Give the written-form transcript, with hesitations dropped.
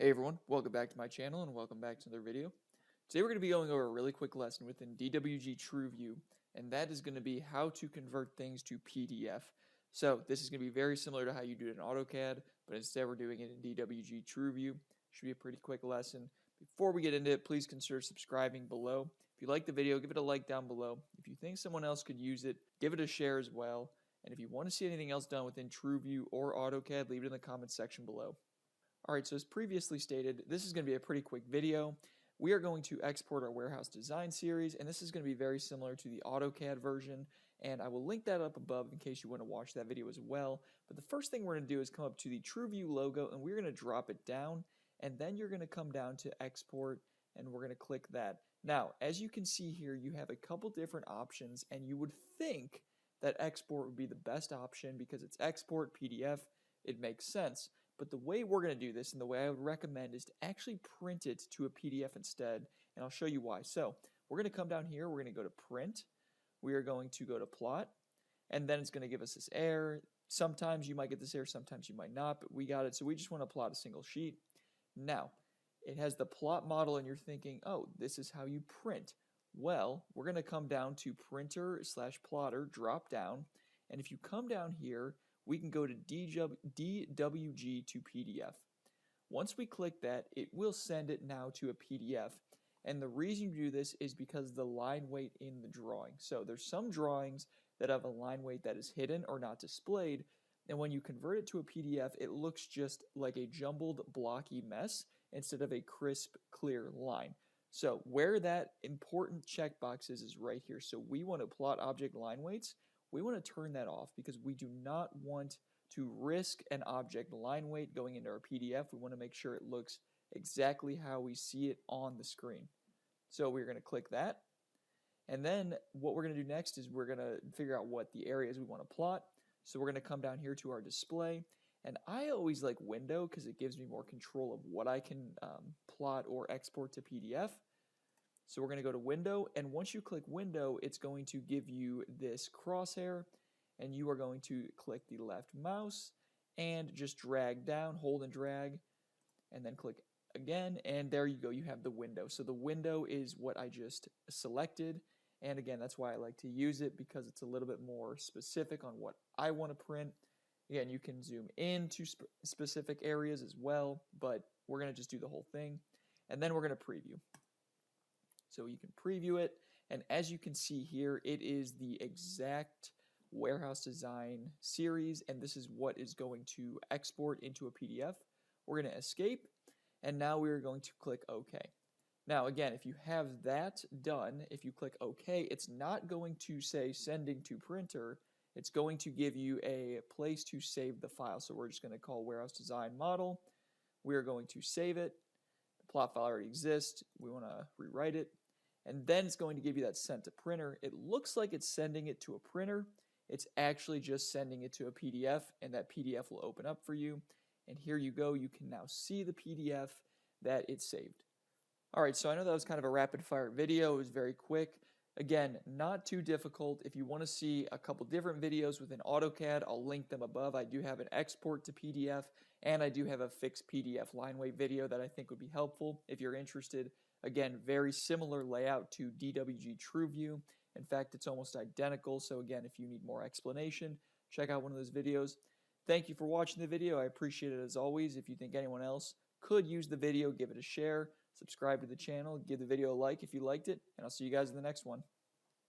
Hey everyone, welcome back to my channel and welcome back to another video. Today we're going to be going over a really quick lesson within DWG TRUEVIEW, and that is going to be how to convert things to PDF. So this is going to be very similar to how you do it in AutoCAD, but instead we're doing it in DWG TRUEVIEw. Should be a pretty quick lesson. Before we get into it, please consider subscribing below. If you like the video, give it a like down below. If you think someone else could use it, give it a share as well. And if you want to see anything else done within TRUEVIEW or AutoCAD, leave it in the comments section below. Alright, so as previously stated, this is going to be a pretty quick video. We are going to export our warehouse design series, and this is going to be very similar to the AutoCAD version, and I will link that up above in case you want to watch that video as well. But the first thing we're going to do is come up to the TRUEVIEW logo, and we're going to drop it down, and then you're going to come down to export, and we're going to click that. Now, as you can see here, you have a couple different options, and you would think that export would be the best option because it's export PDF. It makes sense. But the way we're going to do this and the way I would recommend is to actually print it to a PDF instead, and I'll show you why. So we're going to come down here, we're going to go to print, we are going to go to plot, and then it's going to give us this error. Sometimes you might get this error, sometimes you might not, but we got it. So we just want to plot a single sheet. Now, it has the plot model and you're thinking, oh, this is how you print. Well, we're going to come down to printer/plotter, drop down, and if you come down here, we can go to DWG to PDF. Once we click that, it will send it now to a PDF. And the reason you do this is because of the line weight in the drawing. So there's some drawings that have a line weight that is hidden or not displayed. And when you convert it to a PDF, it looks just like a jumbled, blocky mess instead of a crisp, clear line. So where that important checkbox is right here. So we want to plot object line weights. We want to turn that off because we do not want to risk an object line weight going into our PDF. We want to make sure it looks exactly how we see it on the screen. So we're going to click that. And then what we're going to do next is we're going to figure out what the areas we want to plot. So we're going to come down here to our display. And I always like window because it gives me more control of what I can plot or export to PDF. So we're going to go to window, and once you click window, it's going to give you this crosshair, and you are going to click the left mouse and just drag down, hold and drag, and then click again, and there you go, you have the window. So the window is what I just selected, and again, that's why I like to use it because it's a little bit more specific on what I want to print. Again, you can zoom into specific areas as well, but we're going to just do the whole thing, and then we're going to preview. So you can preview it, and as you can see here, it is the exact warehouse design series, and this is what is going to export into a PDF. We're going to escape, and now we're going to click OK. Now again, if you have that done, if you click OK, it's not going to say sending to printer, it's going to give you a place to save the file. So we're just going to call warehouse design model, we're going to save it, the plot file already exists, we want to rewrite it, and then it's going to give you that sent to printer. It looks like it's sending it to a printer. It's actually just sending it to a PDF, and that PDF will open up for you. And here you go. You can now see the PDF that it saved. All right, so I know that was kind of a rapid-fire video. It was very quick. Again, not too difficult. If you want to see a couple different videos within AutoCAD, I'll link them above. I do have an export to PDF, and I do have a fixed PDF line weight video that I think would be helpful if you're interested. Again, very similar layout to DWG TRUEVIEW. In fact, it's almost identical. So again, if you need more explanation, check out one of those videos. Thank you for watching the video. I appreciate it as always. If you think anyone else could use the video, give it a share, subscribe to the channel, give the video a like if you liked it, and I'll see you guys in the next one.